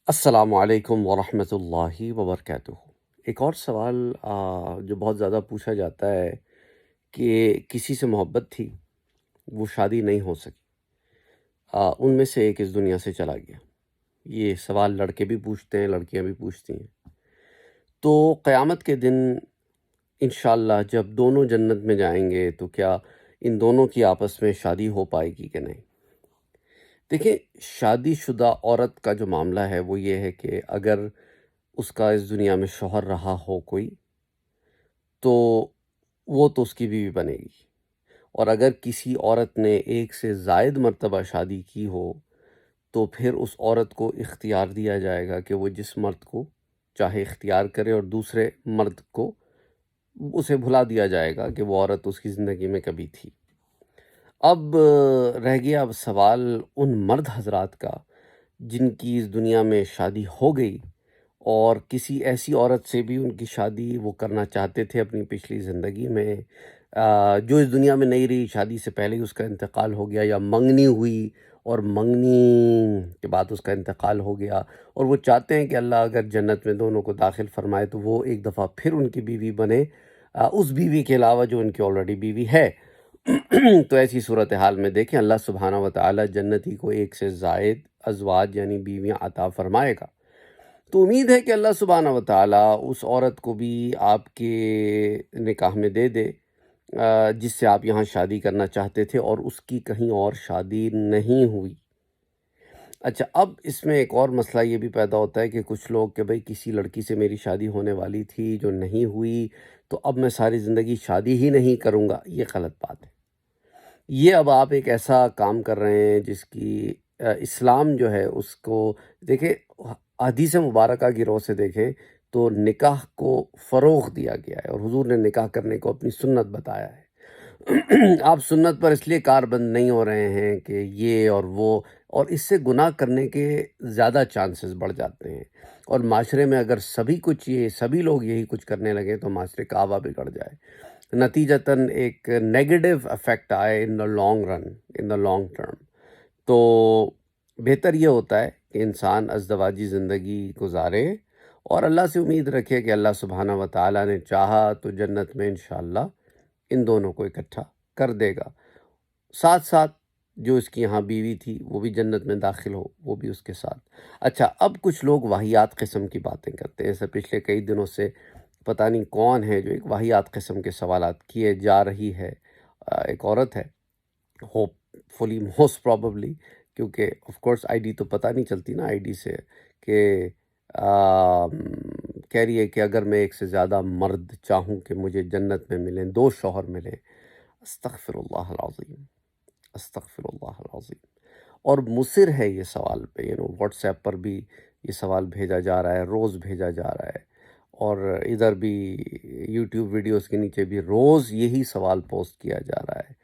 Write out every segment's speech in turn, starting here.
السلام علیکم ورحمۃ اللہ وبرکاتہ۔ ایک اور سوال جو بہت زیادہ پوچھا جاتا ہے کہ کسی سے محبت تھی، وہ شادی نہیں ہو سکی، ان میں سے ایک اس دنیا سے چلا گیا۔ یہ سوال لڑکے بھی پوچھتے ہیں، لڑکیاں بھی پوچھتی ہیں۔ تو قیامت کے دن انشاءاللہ جب دونوں جنت میں جائیں گے تو کیا ان دونوں کی آپس میں شادی ہو پائے گی کہ نہیں؟ دیکھیں، شادی شدہ عورت کا جو معاملہ ہے وہ یہ ہے کہ اگر اس کا اس دنیا میں شوہر رہا ہو کوئی، تو وہ تو اس کی بیوی بنے گی، اور اگر کسی عورت نے ایک سے زائد مرتبہ شادی کی ہو تو پھر اس عورت کو اختیار دیا جائے گا کہ وہ جس مرد کو چاہے اختیار کرے، اور دوسرے مرد کو اسے بھلا دیا جائے گا کہ وہ عورت اس کی زندگی میں کبھی تھی۔ اب رہ گیا اب سوال ان مرد حضرات کا جن کی اس دنیا میں شادی ہو گئی، اور کسی ایسی عورت سے بھی ان کی شادی وہ کرنا چاہتے تھے اپنی پچھلی زندگی میں، جو اس دنیا میں نہیں رہی، شادی سے پہلے ہی اس کا انتقال ہو گیا، یا منگنی ہوئی اور منگنی کے بعد اس کا انتقال ہو گیا، اور وہ چاہتے ہیں کہ اللہ اگر جنت میں دونوں کو داخل فرمائے تو وہ ایک دفعہ پھر ان کی بیوی بنے، اس بیوی کے علاوہ جو ان کی آلریڈی بیوی ہے۔ تو ایسی صورتحال میں دیکھیں، اللہ سبحانہ و تعالیٰ جنتی کو ایک سے زائد ازواج یعنی بیویاں عطا فرمائے گا۔ تو امید ہے کہ اللہ سبحانہ و تعالیٰ اس عورت کو بھی آپ کے نکاح میں دے دے جس سے آپ یہاں شادی کرنا چاہتے تھے، اور اس کی کہیں اور شادی نہیں ہوئی۔ اچھا، اب اس میں ایک اور مسئلہ یہ بھی پیدا ہوتا ہے کہ کچھ لوگ کہ بھئی کسی لڑکی سے میری شادی ہونے والی تھی جو نہیں ہوئی، تو اب میں ساری زندگی شادی ہی نہیں کروں گا۔ یہ غلط بات ہے۔ یہ اب آپ ایک ایسا کام کر رہے ہیں جس کی اسلام جو ہے اس کو دیکھیں، حدیث مبارکہ کی رو سے دیکھیں تو نکاح کو فروغ دیا گیا ہے، اور حضور نے نکاح کرنے کو اپنی سنت بتایا ہے۔ آپ سنت پر اس لیے کاربند نہیں ہو رہے ہیں کہ یہ اور وہ، اور اس سے گناہ کرنے کے زیادہ چانسز بڑھ جاتے ہیں، اور معاشرے میں اگر سبھی لوگ یہی کچھ کرنے لگے تو معاشرے کا آبا بگڑ جائے، نتیجتاً ایک نیگیٹو افیکٹ آئے in the long run, in the long term. تو بہتر یہ ہوتا ہے کہ انسان ازدواجی زندگی گزارے، اور اللہ سے امید رکھے کہ اللہ سبحانہ و تعالیٰ نے چاہا تو جنت میں انشاءاللہ ان دونوں کو اکٹھا کر دے گا، ساتھ ساتھ جو اس کی یہاں بیوی تھی وہ بھی جنت میں داخل ہو، وہ بھی اس کے ساتھ۔ اچھا، اب کچھ لوگ واہیات قسم کی باتیں کرتے ہیں، ایسے پچھلے کئی دنوں سے پتہ نہیں کون ہے جو ایک واہیات قسم کے سوالات کیے جا رہی ہے۔ ایک عورت ہے، ہوپ فلی موسٹ پراببلی، کیونکہ آف کورس آئی ڈی تو پتہ نہیں چلتی نا آئی ڈی سے، کہ کہہ رہی ہے کہ اگر میں ایک سے زیادہ مرد چاہوں کہ مجھے جنت میں ملیں، 2 شوہر ملیں۔ استغفر اللہ العظیم، استغفر اللہ العظیم۔ اور مصر ہے یہ سوال پہ، واٹس ایپ پر بھی یہ سوال بھیجا جا رہا ہے، روز بھیجا جا رہا ہے، اور ادھر بھی یوٹیوب ویڈیوز کے نیچے بھی روز یہی سوال پوسٹ کیا جا رہا ہے،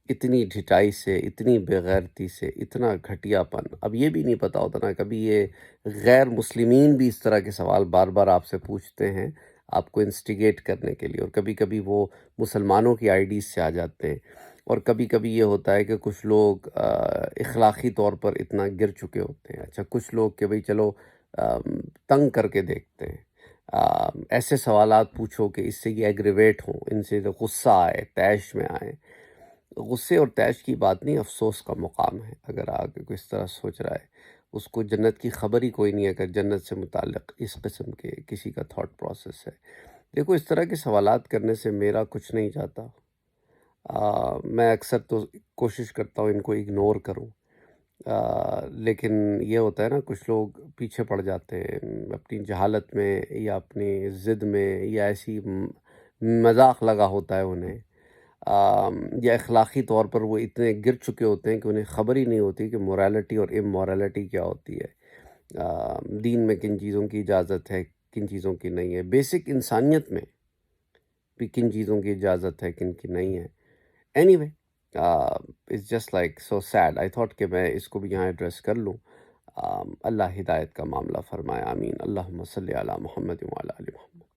اتنی ڈھٹائی سے، اتنی بےغیرتی سے، اتنا گھٹیا پن۔ اب یہ بھی نہیں پتہ ہوتا نا، کبھی یہ غیر مسلمین بھی اس طرح کے سوال بار بار آپ سے پوچھتے ہیں آپ کو انسٹیگیٹ کرنے کے لیے، اور کبھی کبھی وہ مسلمانوں کی آئی ڈیز سے آ جاتے ہیں، اور کبھی کبھی یہ ہوتا ہے کہ کچھ لوگ اخلاقی طور پر اتنا گر چکے ہوتے ہیں۔ اچھا، کچھ لوگ کہ بھئی چلو تنگ کر کے دیکھتے ہیں، ایسے سوالات پوچھو کہ اس سے یہ ایگریویٹ ہوں، ان سے غصہ آئے، طیش میں آئے۔ غصے اور طیش کی بات نہیں، افسوس کا مقام ہے۔ اگر آگے کوئی اس طرح سوچ رہا ہے، اس کو جنت کی خبر ہی کوئی نہیں ہے اگر جنت سے متعلق اس قسم کے کسی کا تھاٹ پروسیس ہے۔ دیکھو، اس طرح کے سوالات کرنے سے میرا کچھ نہیں جاتا، میں اکثر تو کوشش کرتا ہوں ان کو اگنور کروں، لیکن یہ ہوتا ہے نا، کچھ لوگ پیچھے پڑ جاتے ہیں اپنی جہالت میں، یا اپنی ضد میں، یا ایسی مذاق لگا ہوتا ہے انہیں، یا اخلاقی طور پر وہ اتنے گر چکے ہوتے ہیں کہ انہیں خبر ہی نہیں ہوتی کہ مورالٹی اور امورالٹی کیا ہوتی ہے، دین میں کن چیزوں کی اجازت ہے، کن چیزوں کی نہیں ہے، بیسک انسانیت میں بھی کن چیزوں کی اجازت ہے، کن کی نہیں ہے۔ Anyway, it's just like so sad, I thought کہ میں اس کو بھی یہاں ایڈریس کر لوں۔ اللہ ہدایت کا معاملہ فرمائے، آمین۔ اللہم صلی علی محمد وعلی آل محمد۔